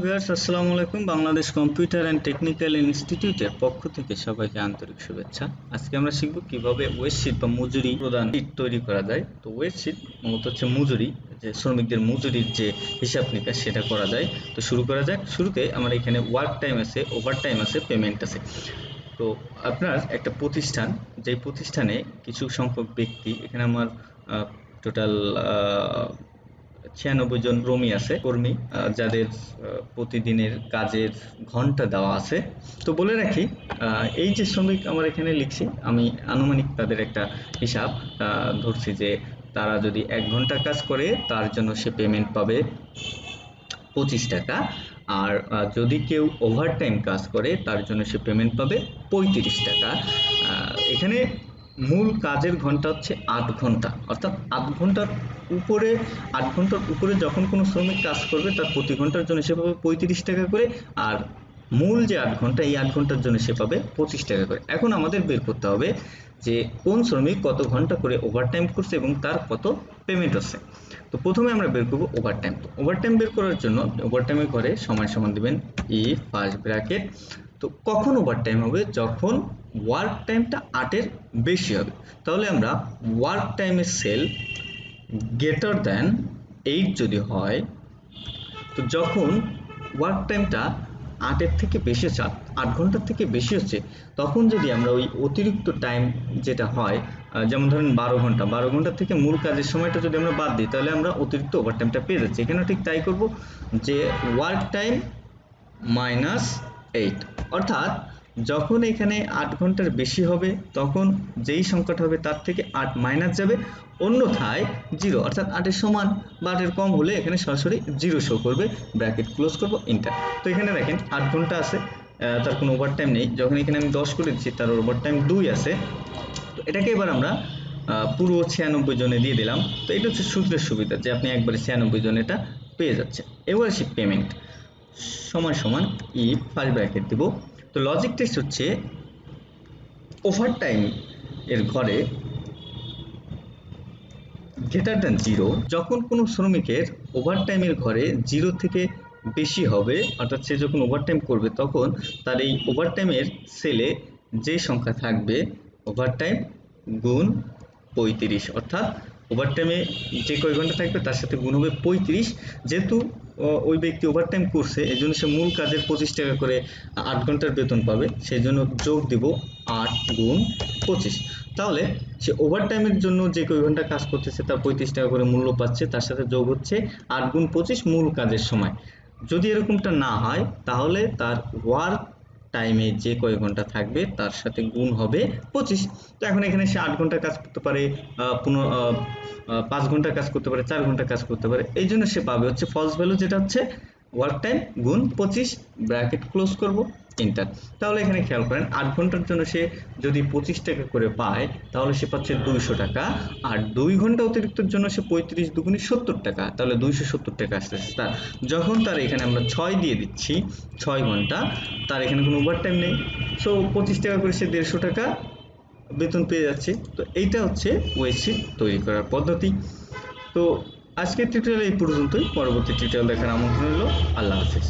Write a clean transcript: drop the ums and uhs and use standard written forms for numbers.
Viewers, আসসালামু আলাইকুম। Bangladesh computer and technical ইনস্টিটিউটের পক্ষ থেকে সবাইকে আন্তরিক শুভেচ্ছা। আজকে আমরা শিখব কিভাবে ওয়েস্টশিট বা মজুরি প্রদান শীট তৈরি করা যায়। তো ওয়েস্টশিট মূলত হচ্ছে মজুরি, যে শ্রমিকদের মজুরির যে হিসাব নিকাশ সেটা করা যায়। তো শুরু করা যাক। শুরুতে আমার এখানে ওয়ার্ক টাইম আছে, ওভার টাইম আছে, পেমেন্ট আছে। তো আপনার একটা প্রতিষ্ঠান, যেই প্রতিষ্ঠানে কিছু সংখ্যক ব্যক্তি, এখানে আমার টোটাল 96 জন কর্মী যাদের প্রতিদিনের কাজের ঘন্টা দেওয়া আছে। তো বলে রাখি, এই যে শ্রমিক আমার এখানে লিখছি, আমি আনুমানিক তাদের একটা হিসাব ধরছি যে তারা যদি 1 ঘন্টা কাজ করে তার জন্য সে পেমেন্ট পাবে 25 টাকা। আর যদি কেউ ওভারটাইম কাজ করে তার জন্য সে পেমেন্ট পাবে 35 টাকা। এখানে মূল কাজের ঘন্টা হচ্ছে 8 ঘন্টা, অর্থাৎ 8 ঘন্টার উপরে যখন কোনো শ্রমিক কাজ করবে তার প্রতি ঘন্টার জন্য সে পাবে 35 টাকা করে। আর মূল যে 8 ঘন্টা, এই 8 ঘন্টার জন্য সে পাবে 25 টাকা করে। এখন আমাদের বের করতে হবে যে কোন শ্রমিক কত ঘন্টা করে ওভারটাইম করছে এবং তার কত পেমেন্ট হচ্ছে। তো প্রথমে আমরা বের করব ওভারটাইম। তো ওভারটাইম বের করার জন্য ওভারটাইমের ঘরে সমান সমান দিবেন ফার্স্ট ব্র্যাকেট। তো কখন ওভারটাইম হবে? যখন ওয়ার্ক টাইমটা 8-এর বেশি হবে। তাহলে আমরা ওয়ার্ক টাইমের সেল গ্রেটার দ্যান 8 যদি হয়, তো যখন ওয়ার্ক টাইমটা 8-এর থেকে বেশি হচ্ছে, 8 ঘন্টার থেকে বেশি হচ্ছে, তখন যদি আমরা ওই অতিরিক্ত টাইম যেটা হয়, যেমন ধরেন 12 ঘন্টা থেকে মূল কাজের সময়টা যদি আমরা বাদ দিই, তাহলে আমরা অতিরিক্ত ওভারটাইমটা পেয়ে যাচ্ছি। এখানে ঠিক তাই করব, যে ওয়ার্ক টাইম মাইনাস 8, অর্থাৎ যখন এখানে 8 ঘন্টার বেশি হবে তখন যেই সংখ্যাটা হবে তার থেকে 8 মাইনাস যাবে, অন্যথায় 0, অর্থাৎ 8-এর সমান বা 8-এর কম হলে এখানে সরাসরি 0 শো করবে। ব্র্যাকেট ক্লোজ করব, এন্টার। তো এখানে দেখেন 8 ঘন্টা আছে, তার কোনো ওভারটাইম নেই। যখন এখানে আমি 10 করে দিচ্ছি, তার ওভারটাইম 2 আছে। তো এটাকে এবার আমরা পুরো 96 জনে দিয়ে দিলাম। তো এটা হচ্ছে সূত্রের সুবিধা, যে আপনি একবারে 96 জন এটা পেয়ে যাচ্ছে। এবার আসি পেমেন্ট সমান সমান ফার্স্ট ব্র্যাকেট দিব। তো লজিক টেস্ট হচ্ছে ওভারটাইম এর ঘরে গ্রেটার দ্যান 0, যখন কোনো শ্রমিকের ওভারটাইমের ঘরে 0 থেকে বেশি হবে, অর্থাৎ সে যখন ওভারটাইম করবে তখন তার এই ওভারটাইমের সেলে যে সংখ্যা থাকবে, ওভারটাইম গুণ 35, অর্থাৎ ওভারটাইমে যে কয় ঘন্টা থাকবে তার সাথে গুণ হবে 35। যেহেতু ওই ব্যক্তি ওভারটাইম করছে, এই জন্য সে মূল কাজের 25 টাকা করে 8 ঘন্টার বেতন পাবে, সেই জন্য যোগ দিব 8 গুণ 25। তাহলে সে ওভারটাইমের জন্য যে কয় ঘন্টা কাজ করতেছে তার 35 টাকা করে মূল্য পাচ্ছে, তার সাথে যোগ হচ্ছে 8 গুণ 25 মূল কাজের সময়। যদি এরকমটা না হয়, তাহলে তার ওয়ার্ক টাইমে যে কয় ঘন্টা থাকবে তার সাথে গুণ হবে 25। তো এখন এখানে সে 8 ঘন্টা কাজ করতে পারে, 5 ঘন্টা কাজ করতে পারে, 4 ঘন্টা কাজ করতে পারে, এই জন্য সে পাবে হচ্ছে ফলস ভ্যালু, যেটা হচ্ছে ওয়ার্ক টাইম গুণ 25, ব্র্যাকেট ক্লোজ করব, এন্টার। তাহলে এখানে খেয়াল করেন 8 ঘন্টার জন্য সে যদি 25 টাকা করে পায়, তাহলে সে পাচ্ছে 200 টাকা। আর 2 ঘন্টা অতিরিক্তর জন্য সে 35 দুগুণে 70 টাকা, তাহলে 270 টাকা আসতেছে তার। যখন তার এখানে আমরা 6 দিয়ে দিচ্ছি, 6 ঘন্টা, তার এখানে কোনো ওভারটাইম নেই, সো 25 টাকা করে সে 150 টাকা বেতন পেয়ে যাচ্ছে। তো এইটা হচ্ছে ওয়েস্টশিট তৈরি করার পদ্ধতি। তো আজকের টিউটোরিয়াল এই পর্যন্তই। পরবর্তী টিউটোরিয়াল দেখার আমন্ত্রণ রইল। আল্লাহ হাফেজ।